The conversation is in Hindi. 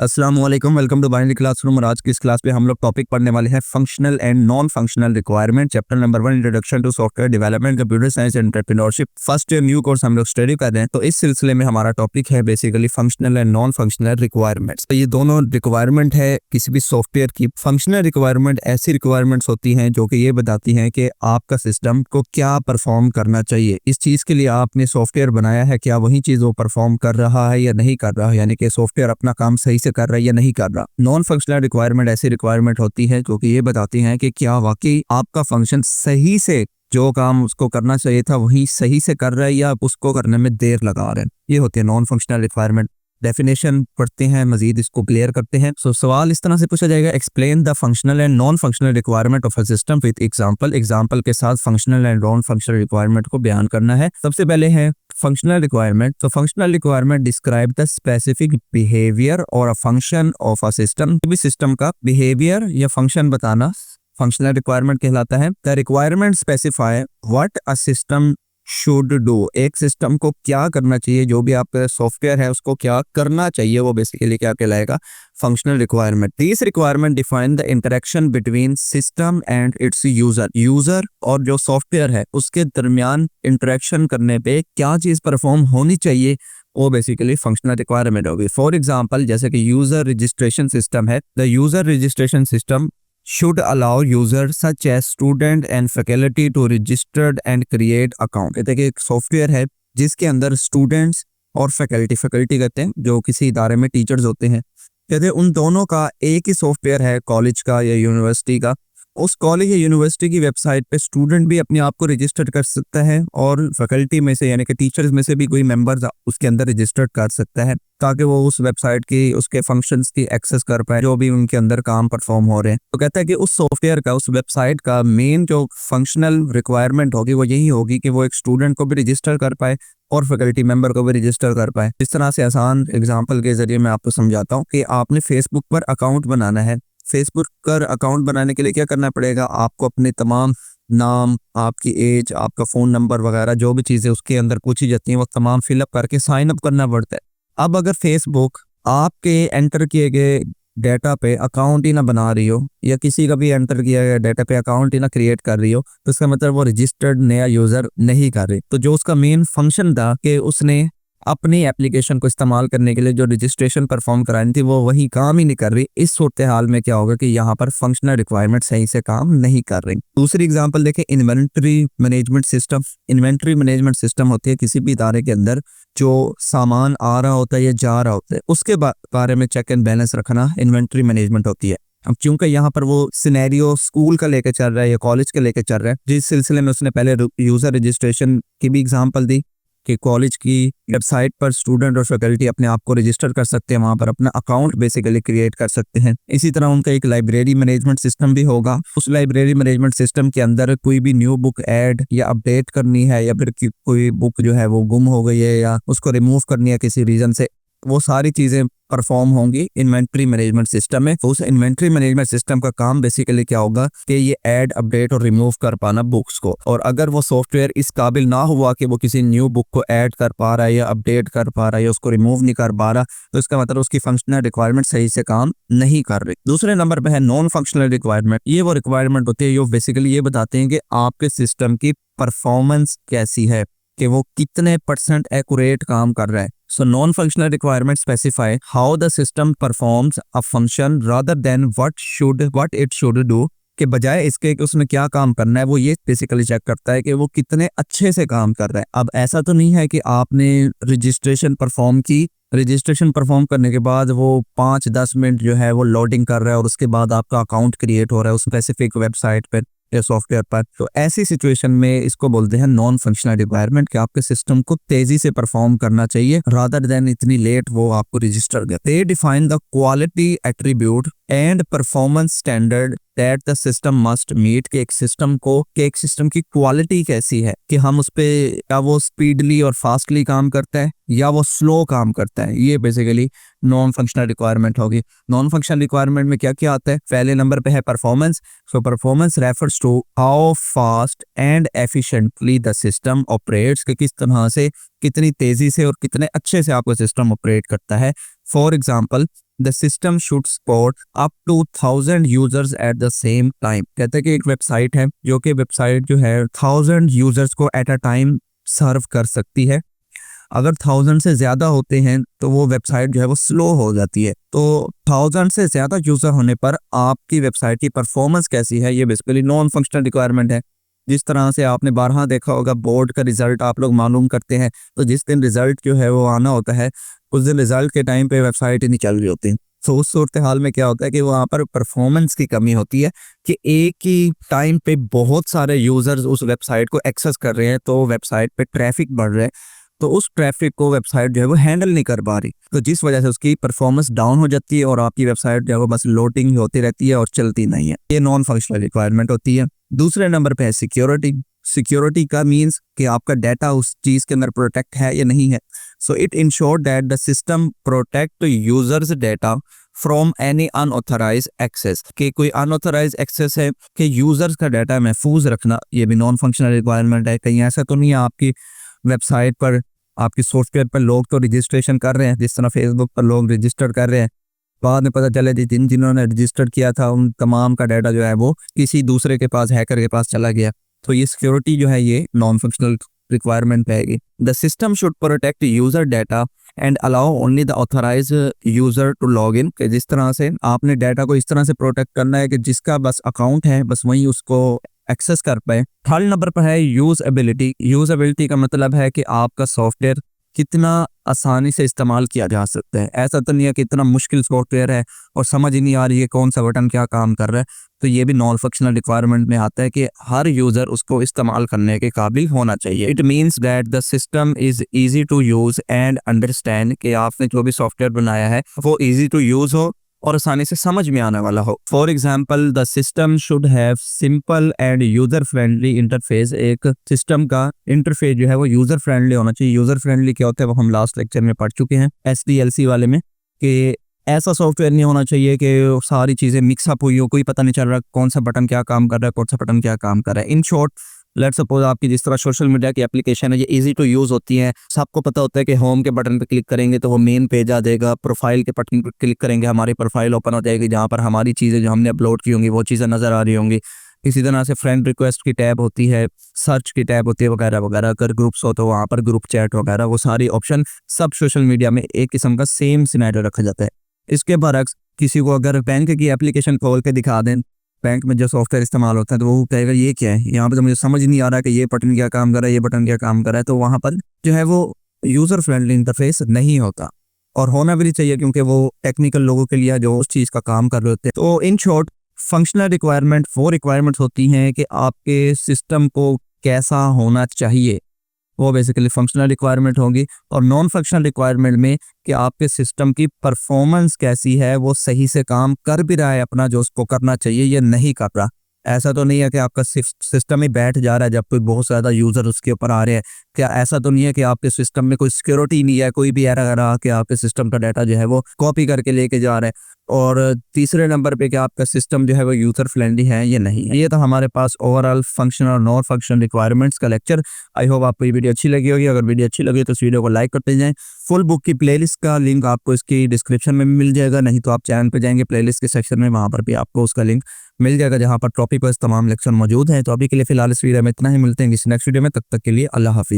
अस्सलाम वालेकुम, वेलकम टू बाइनरी क्लासरूम। और आज की इस क्लास पे हम लोग टॉपिक पढ़ने वाले हैं functional and non functional requirement, chapter number 1, introduction to software development, computer science and entrepreneurship. First year new course हम लोग स्टडी कर रहे हैं, तो इस सिलसिले में हमारा टॉपिक है basically functional and non functional requirements. तो ये दोनों रिक्वायरमेंट है किसी भी सॉफ्टवेयर की। फंक्शनल रिक्वायरमेंट ऐसी रिक्वायरमेंट्स होती हैं जो कि ये बताती हैं कि आपका सिस्टम को क्या परफॉर्म करना चाहिए, इस चीज के लिए आपने सॉफ्टवेयर बनाया है, क्या वही चीज वो परफॉर्म कर रहा है या नहीं कर रहा है, यानी कि सॉफ्टवेयर अपना काम सही से कर रहा है या नहीं कर रहा। नॉन फंक्शनल रिक्वायरमेंट ऐसी रिक्वायरमेंट होती है जो कि ये बताती हैं कि क्या वाकई आपका फंक्शन सही से जो काम उसको करना चाहिए था वही सही से कर रहा है या उसको करने में देर लगा रहे हैं। ये होती है नॉन फंक्शनल रिक्वायरमेंट। डेफिनेशन पढ़ते हैं, मजीद इसको क्लियर करते हैं। सवाल इस तरह से पूछा जाएगा, explain the functional and non functional requirement of a system with example. Example के साथ functional and non functional requirement को बयान करना है। सबसे पहले है फंक्शनल रिक्वायरमेंट। तो functional requirement describe the specific behaviour और a function of a system. किसी सिस्टम का बिहेवियर या फंक्शन बताना फंक्शनल रिक्वायरमेंट कहलाता है। The requirement specify what a system should do. एक सिस्टम को क्या करना चाहिए, जो भी आपका सॉफ्टवेयर है उसको क्या करना चाहिए, वो बेसिकली क्या कहलाएगा, functional requirement. This requirement define the interaction between system and it's user और जो सॉफ्टवेयर है उसके दरमियान इंटरेक्शन करने पे क्या चीज परफॉर्म होनी चाहिए, वो बेसिकली फंक्शनल रिक्वायरमेंट होगी। फॉर एग्जांपल, जैसे कि यूजर रजिस्ट्रेशन सिस्टम है, the user registration system should allow users such as student and faculty to registered and create account। देखिए एक सॉफ्टवेयर है जिसके अंदर स्टूडेंट्स और फैकल्टी कहते हैं, जो किसी इदारे में टीचर्स होते हैं, कहते हैं उन दोनों का एक ही सॉफ्टवेयर है, कॉलेज का या यूनिवर्सिटी का। उस कॉलेज या यूनिवर्सिटी की वेबसाइट पे स्टूडेंट भी अपने आप को रजिस्टर कर सकता है और फैकल्टी में से यानी कि टीचर्स में से भी कोई मेंबर उसके अंदर रजिस्टर कर सकता है, ताकि वो उस वेबसाइट की उसके फंक्शंस की एक्सेस कर पाए जो भी उनके अंदर काम परफॉर्म हो रहे हैं। तो कहता है कि उस सॉफ्टवेयर का, उस वेबसाइट का मेन जो फंक्शनल रिक्वायरमेंट होगी वो यही होगी कि वो एक स्टूडेंट को भी रजिस्टर कर पाए और फैकल्टी मेंबर को भी रजिस्टर कर पाए। इस तरह से आसान एग्जांपल के जरिए मैं आपको समझाता हूँ कि आपने फेसबुक पर अकाउंट बनाना है। फेसबुक पर अकाउंट बनाने के लिए क्या करना पड़ेगा, आपको अपने तमाम नाम, आपकी एज, आपका फ़ोन नंबर वगैरह जो भी चीज़ें उसके अंदर पूछी जाती हैं वो तमाम फिलअप करके साइन अप करना पड़ता है। अब अगर फेसबुक आपके एंटर किए गए डेटा पे अकाउंट ही ना बना रही हो या किसी का भी एंटर किया गया डेटा पे अकाउंट ही ना क्रिएट कर रही हो, तो इसका मतलब वो रजिस्टर्ड नया यूज़र नहीं कर रही। तो जो उसका मेन फंक्शन था कि उसने अपनी एप्लीकेशन को इस्तेमाल करने के लिए जो रजिस्ट्रेशन परफॉर्म करानी थी वो वही काम ही नहीं कर रही। इस सूरत हाल में क्या होगा कि यहाँ पर फंक्शनल रिक्वायरमेंट सही से काम नहीं कर रही। दूसरी एग्जांपल देखें, inventory management system. Inventory management system होती है किसी भी इदारे के अंदर जो सामान आ रहा होता है या जा रहा होता है उसके बारे में चेक एंड बैलेंस रखना इन्वेंट्री मैनेजमेंट होती है। अब क्योंकि यहाँ पर वो सिनेरियो स्कूल का लेकर चल रहा है या कॉलेज का लेकर चल रहा है, जिस सिलसिले में उसने पहले यूजर रजिस्ट्रेशन की भी एग्जांपल दी कि कॉलेज की वेबसाइट पर स्टूडेंट और फैकल्टी अपने आप को रजिस्टर कर सकते हैं, वहां पर अपना अकाउंट बेसिकली क्रिएट कर सकते हैं। इसी तरह उनका एक लाइब्रेरी मैनेजमेंट सिस्टम भी होगा। उस लाइब्रेरी मैनेजमेंट सिस्टम के अंदर कोई भी न्यू बुक ऐड या अपडेट करनी है या फिर कोई बुक जो है वो गुम हो गई है या उसको रिमूव करनी है किसी रीजन से, वो सारी चीजें परफॉर्म होंगी इन्वेंट्री मैनेजमेंट सिस्टम में। तो उस इन्वेंट्री मैनेजमेंट सिस्टम का काम बेसिकली क्या होगा कि ये ऐड, अपडेट और रिमूव कर पाना बुक्स को। और अगर वो सॉफ्टवेयर इस काबिल ना हुआ कि वो किसी न्यू बुक को ऐड कर पा रहा है या अपडेट कर पा रहा है या उसको रिमूव नहीं कर पा रहा, तो इसका मतलब उसकी फंक्शनल रिक्वायरमेंट सही से काम नहीं कर रही। दूसरे नंबर पर है नॉन फंक्शनल रिक्वायरमेंट। ये वो रिक्वायरमेंट होती है जो बेसिकली ये बताते हैं कि आपके सिस्टम की परफॉर्मेंस कैसी है, कि वो कितने % एक्यूरेट काम कर रहा है। So non-functional requirements specify how the system performs a function rather than what it should do। के बजाय इसके कि उसमें क्या काम करना है, वो ये बेसिकली चेक करता है कि वो कितने अच्छे से काम कर रहा है। अब ऐसा तो नहीं है कि आपने रजिस्ट्रेशन परफॉर्म की, रजिस्ट्रेशन परफॉर्म करने के बाद वो 5-10 मिनट जो है वो लोडिंग कर रहा है और उसके बाद आपका अकाउंट क्रिएट हो रहा है उस स्पेसिफिक वेबसाइट पर या सॉफ्टवेयर पर। तो ऐसी सिचुएशन में इसको बोलते हैं नॉन फंक्शनल रिक्वायरमेंट, कि आपके सिस्टम को तेजी से परफॉर्म करना चाहिए रादर देन इतनी लेट वो आपको रजिस्टर कर। They define the quality attribute and performance standard that the system must meet. के एक सिस्टम की क्वालिटी कैसी है, कि हम उस पे क्या वो स्पीडली और फास्टली काम करता है या वो स्लो काम करता है। ये बेसिकली नॉन फंक्शनल रिक्वायरमेंट होगी। नॉन फंक्शनल रिक्वायरमेंट में क्या क्या आता है, पहले नंबर पे है performance. So performance refers to how fast and efficiently the system operates, कि किस तरह से, कितनी तेजी से और कितने अच्छे से आपका सिस्टम ऑपरेट करता है। For example, the system should support up to 1000 users at the same time. कहते हैं कि एक वेबसाइट है जो कि वेबसाइट जो है 1000 यूजर्स को एट अ टाइम सर्व कर सकती है। अगर 1000 से ज़्यादा होते हैं तो वो वेबसाइट जो है वो स्लो हो जाती है। तो 1000 से ज़्यादा यूज़र होने पर आपकी वेबसाइट की परफॉर्मेंस कैसी है, ये बेसिकली नॉन फंक्शनल रिक्वायरमेंट है। जिस तरह से आपने बारहा देखा होगा बोर्ड का रिजल्ट आप लोग मालूम करते हैं, तो जिस दिन रिजल्ट जो है वो आना होता है उस दिन रिजल्ट के टाइम पे वेबसाइट ही नहीं चल रही होती। तो उस सूरत हाल में क्या होता है कि वहाँ पर परफॉर्मेंस की कमी होती है कि एक ही टाइम पे बहुत सारे यूज़र्स उस वेबसाइट को एक्सेस कर रहे हैं, तो वेबसाइट पे ट्रैफिक बढ़ रहा है, तो उस ट्रैफिक को वेबसाइट जो है वो हैंडल नहीं कर पा रही, तो जिस वजह से उसकी परफॉर्मेंस डाउन हो जाती है और आपकी वेबसाइट जो है वो बस लोडिंग होती रहती है और चलती नहीं है। ये नॉन फंक्शनल रिक्वायरमेंट होती है। दूसरे नंबर पे है सिक्योरिटी। सिक्योरिटी का मीन्स कि आपका डाटा उस चीज़ के अंदर प्रोटेक्ट है या नहीं है। So it ensure that the system protect users data from any unauthorized access. कि कोई अनऑथराइज एक्सेस है कि यूजर्स का डाटा महफूज रखना, ये भी नॉन फंक्शनल रिक्वायरमेंट है। कहीं ऐसा तो नहीं है आपकी वेबसाइट पर, आपकी सॉफ्टवेयर पर लोग तो रजिस्ट्रेशन कर रहे हैं जिस तरह फेसबुक पर लोग रजिस्टर कर रहे हैं, बाद में पता चले जिन्होंने रजिस्टर किया था उन तमाम का डाटा जो है वो किसी दूसरे के पास, हैकर के पास चला गया। तो ये सिक्योरिटी जो है ये नॉन फंक्शनल रिक्वायरमेंट रहेगी। The system should protect user data and allow only the authorized user to log in. कि जिस तरह से आपने डाटा को इस तरह से प्रोटेक्ट करना है कि जिसका बस अकाउंट है बस वही उसको एक्सेस कर पाए। थर्ड नंबर पर है यूजएबिलिटी। यूजएबिलिटी का मतलब है कि आपका सॉफ्टवेयर कितना आसानी से इस्तेमाल किया जा सकता है। ऐसा तो नहीं है कि इतना मुश्किल सॉफ्टवेयर है और समझ ही नहीं आ रही है कौन सा बटन क्या काम कर रहा है। तो ये भी नॉन फंक्शनल रिक्वायरमेंट में आता है कि हर यूजर उसको इस्तेमाल करने के काबिल होना चाहिए। It means that the system is easy to use and understand. कि आपने जो भी सॉफ्टवेयर बनाया है वो ईजी टू यूज हो और आसानी से समझ में आने वाला हो। For example the system should have simple and user friendly interface. एक सिस्टम का इंटरफेस जो है वो यूजर फ्रेंडली होना चाहिए। यूजर फ्रेंडली क्या होता है वो हम लास्ट लेक्चर में पढ़ चुके हैं SDLC वाले में, कि ऐसा सॉफ्टवेयर नहीं होना चाहिए कि सारी चीज़ें मिक्सअप हुई हो, कोई पता नहीं चल रहा कौन सा बटन क्या काम कर रहा है, कौन सा बटन क्या काम कर रहा है। इन शॉर्ट लेट्स सपोज आपकी जिस तरह सोशल मीडिया की एप्लीकेशन है ये इजी टू यूज़ होती हैं। सबको पता होता है कि होम के बटन पर क्लिक करेंगे तो वो मेन पेज आ जाएगा, प्रोफाइल के बटन पर क्लिक करेंगे हमारी प्रोफाइल ओपन हो जाएगी जहाँ पर हमारी चीज़ें जो हमने अपलोड की होंगी वो चीज़ें नज़र आ रही होंगी। इसी तरह से फ्रेंड रिक्वेस्ट की टैब होती है, सर्च की टैब होती है वगैरह वगैरह। अगर ग्रुप्स हो तो वहाँ पर ग्रुप चैट वगैरह, वो सारी ऑप्शन सब सोशल मीडिया में एक किस्म का सेम सिनेरियो रखा जाता है। इसके बरक्स किसी को अगर बैंक की एप्लीकेशन खोल के दिखा दें, बैंक में जो सॉफ्टवेयर इस्तेमाल होता है, तो वो कहेगा ये क्या है, यहाँ पर तो मुझे समझ नहीं आ रहा कि ये बटन क्या काम कर रहा है, ये बटन क्या काम कर रहा है। तो वहाँ पर जो है वो यूज़र फ्रेंडली इंटरफेस नहीं होता और होना भी नहीं चाहिए क्योंकि वो टेक्निकल लोगों के लिए जो उस चीज़ का काम कर रहे होते हैं। तो इन शॉर्ट फंक्शनल रिक्वायरमेंट वो रिक्वायरमेंट्स होती हैं कि आपके सिस्टम को कैसा होना चाहिए, वो बेसिकली फंक्शनल रिक्वायरमेंट होगी। और नॉन फंक्शनल रिक्वायरमेंट में कि आपके सिस्टम की परफॉर्मेंस कैसी है, वो सही से काम कर भी रहा है अपना जो उसको करना चाहिए या नहीं कर रहा। ऐसा तो नहीं है कि आपका सिस्टम ही बैठ जा रहा है जब कोई बहुत ज़्यादा यूज़र उसके ऊपर आ रहे हैं। क्या ऐसा तो नहीं है कि आपके सिस्टम में कोई सिक्योरिटी नहीं है, कोई भी एरर आ के आपके सिस्टम का डाटा जो है वो कॉपी करके लेके जा रहा है। और तीसरे नंबर पे कि आपका सिस्टम जो है वो यूज़र फ्रेंडली है या नहीं है। ये तो हमारे पास ओवरऑल फंक्शनल और नॉन फंक्शनल रिक्वायरमेंट्स का लेक्चर। आई होप आपको ये वीडियो अच्छी लगी होगी। अगर वीडियो अच्छी लगी तो इस वीडियो को लाइक करते जाएं। फुल बुक की प्लेलिस्ट का लिंक आपको इसकी डिस्क्रिप्शन में मिल जाएगा, नहीं तो आप चैनल पे जाएंगे प्लेलिस्ट के सेक्शन में, वहाँ पर भी आपको उसका लिंक मिल जाएगा जहाँ पर टॉपिक वाइज तमाम लेक्चर मौजूद हैं। तो अभी के लिए फिलहाल इस वीडियो में इतना ही, मिलते हैं किसी नेक्स्ट वीडियो में, तब तक के लिए अल्लाह हाफिज़।